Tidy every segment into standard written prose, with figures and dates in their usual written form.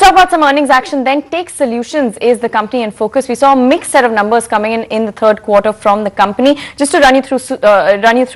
talk about some earnings action then. Tech Solutions is the company in focus. We saw a mixed set of numbers coming in the third quarter from the company. Just to run you through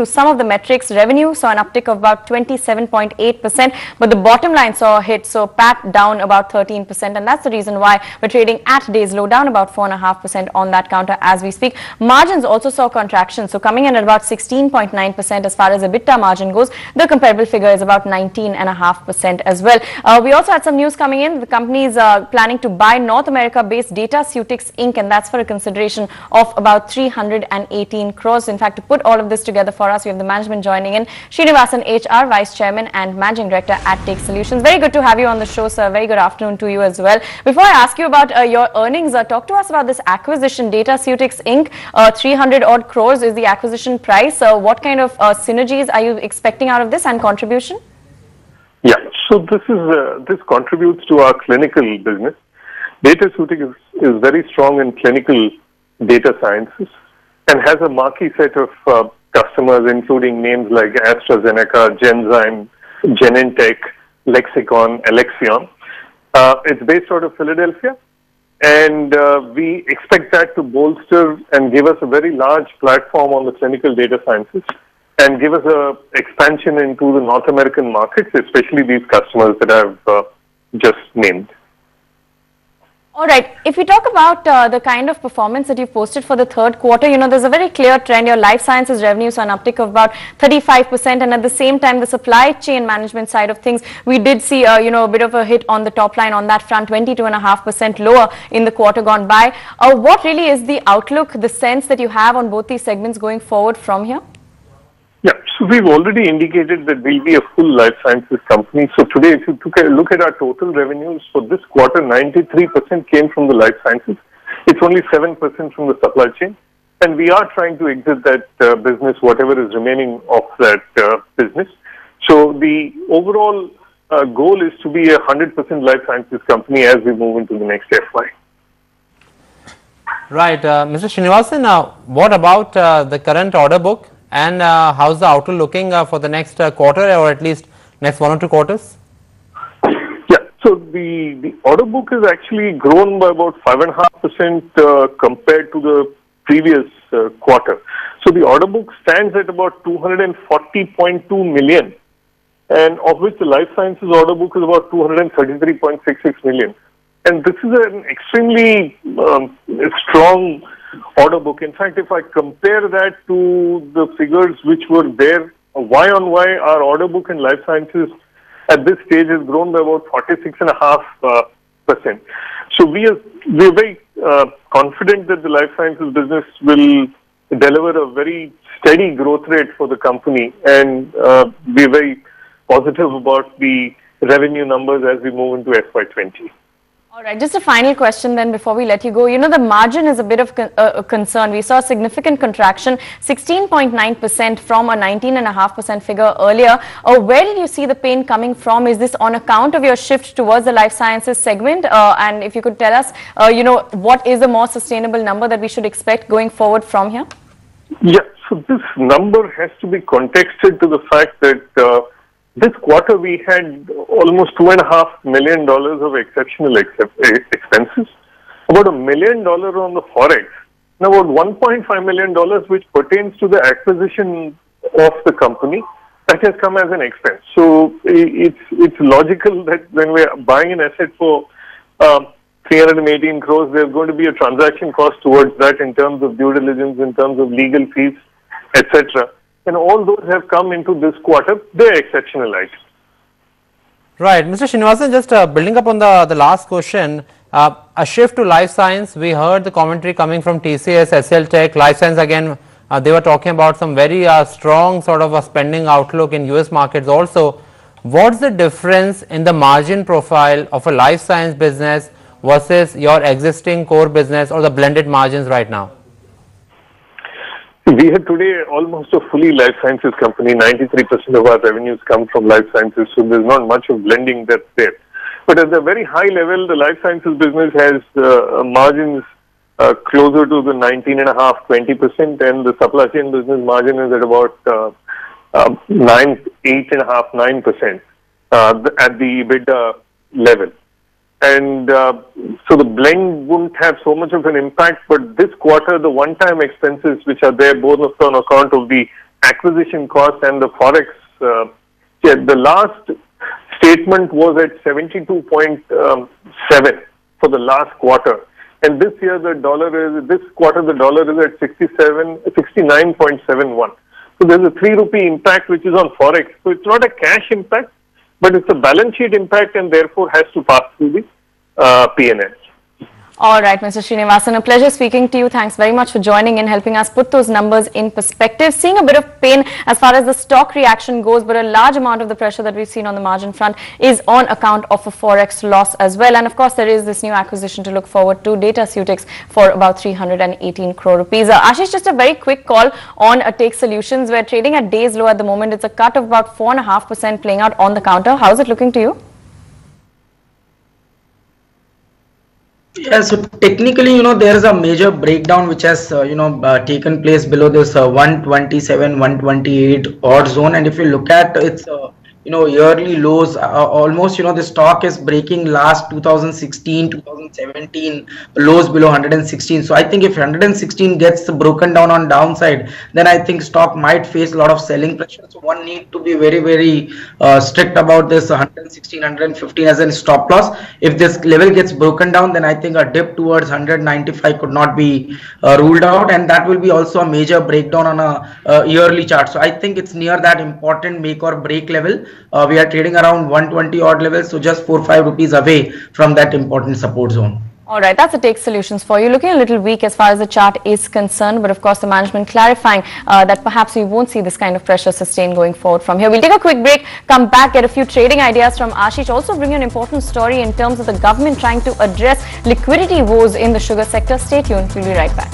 some of the metrics. Revenue saw an uptick of about 27.8%, but the bottom line saw a hit, so PAT down about 13%, and that's the reason why we're trading at day's low, down about 4.5% on that counter as we speak. Margins also saw contraction, so coming in at about 16.9% as far as EBITDA margin goes. The comparable figure is about 19.5% as well. We also had some news coming in. The company is planning to buy North America-based Dataceutics Inc., and that's for a consideration of about 318 crores. In fact, to put all of this together for us, we have the management joining in. Srinivasan H R, Vice Chairman and Managing Director at Tech Solutions. Very good to have you on the show, sir. Very good afternoon to you as well. Before I ask you about your earnings, talk to us about this acquisition, Dataceutics Inc. 300 odd crores is the acquisition price. What kind of synergies are you expecting out of this and contribution? Yeah, so this contributes to our clinical business. Dataceutics is very strong in clinical data sciences and has a marquee set of customers, including names like AstraZeneca, Genzyme, Genentech, Lexicon, Alexion. It's based out of Philadelphia, and we expect that to bolster and give us a very large platform on the clinical data sciences and give us a expansion into the North American markets, especially these customers that I've just named. All right. If we talk about the kind of performance that you've posted for the third quarter, there's a very clear trend. Your life sciences revenues saw an uptick of about 35%, and at the same time, the supply chain management side of things, we did see a bit of a hit on the top line on that front, 22.5% lower in the quarter gone by. What really is the outlook, the sense that you have on both these segments going forward from here? Yeah, so we've already indicated that we'll be a full life sciences company. So today, if you took a look at our total revenues for this quarter, 93% came from the life sciences. It's only 7% from the supply chain. And we are trying to exit that business, whatever is remaining of that business. So the overall goal is to be a 100% life sciences company as we move into the next FY. Right. Mr. Srinivasan, what about the current order book? And how's the outlook looking for the next quarter, or at least next 1 or 2 quarters? Yeah, so the order book has actually grown by about 5.5% compared to the previous quarter. So the order book stands at about 240.2 million, and of which the life sciences order book is about 233.66 million. And this is an extremely strong order book. In fact, if I compare that to the figures which were there, Y on Y, our order book in life sciences at this stage has grown by about 46.5%. So we are very confident that the life sciences business will deliver a very steady growth rate for the company, and we're very positive about the revenue numbers as we move into FY20. All right, just a final question then before we let you go. The margin is a bit of a concern. We saw a significant contraction, 16.9% from a 19.5% figure earlier. Where did you see the pain coming from? Is this on account of your shift towards the life sciences segment? And if you could tell us, what is a more sustainable number that we should expect going forward from here? Yeah, so this number has to be contexted to the fact that this quarter we had almost $2.5 million of exceptional expenses, about $1 million on the forex, and about $1.5 million which pertains to the acquisition of the company that has come as an expense. So it's logical that when we're buying an asset for 318 crores, there's going to be a transaction cost towards that in terms of due diligence, in terms of legal fees, etc. And all those have come into this quarter. They're exceptional items. Right. Mr. Srinivasan, just building up on the last question, a shift to life science, we heard the commentary coming from TCS, SL Tech, life science again, they were talking about some very strong sort of a spending outlook in US markets also. What's the difference in the margin profile of a life science business versus your existing core business or the blended margins right now? We have today almost a fully life sciences company. 93% of our revenues come from life sciences, so there's not much of blending that's there. But at a very high level, the life sciences business has margins closer to the 19.5-20%, and the supply chain business margin is at about 8.5-9% at the EBITDA level. and so the blend wouldn't have so much of an impact. But this quarter, the one-time expenses which are there both on account of the acquisition cost and the forex, the last statement was at 72.7 for the last quarter, and this quarter the dollar is at 69.71. So there's a 3 rupee impact which is on forex. So it's not a cash impact, but it's a balance sheet impact, and therefore has to pass through the P&L. All right, Mr. Srinivasan, a pleasure speaking to you. Thanks very much for joining in, helping us put those numbers in perspective. Seeing a bit of pain as far as the stock reaction goes, but a large amount of the pressure that we've seen on the margin front is on account of a forex loss as well. And of course, there is this new acquisition to look forward to, Dataceutics, for about 318 crore rupees. Ashish, just a very quick call on Take Solutions. We're trading at days low at the moment. It's a cut of about 4.5% playing out on the counter. How's it looking to you? Yeah, so technically, there is a major breakdown which has, taken place below this 127, 128 odd zone. And if you look at its, yearly lows, almost, the stock is breaking last 2016, 2017 lows below 116. So I think if 116 gets broken down on downside, then I think stock might face a lot of selling pressure. So one need to be very, very strict about this 116, 115 as a stop loss. If this level gets broken down, then I think a dip towards 195 could not be ruled out, and that will be also a major breakdown on a yearly chart. So I think it's near that important make or break level. We are trading around 120 odd levels, so just 4-5 rupees away from that important support zone. All right, that's a Take Solutions for you. Looking a little weak as far as the chart is concerned, but of course the management clarifying that perhaps we won't see this kind of pressure sustained going forward from here. We'll take a quick break, come back, get a few trading ideas from Ashish. Also bring you an important story in terms of the government trying to address liquidity woes in the sugar sector. Stay tuned, we'll be right back.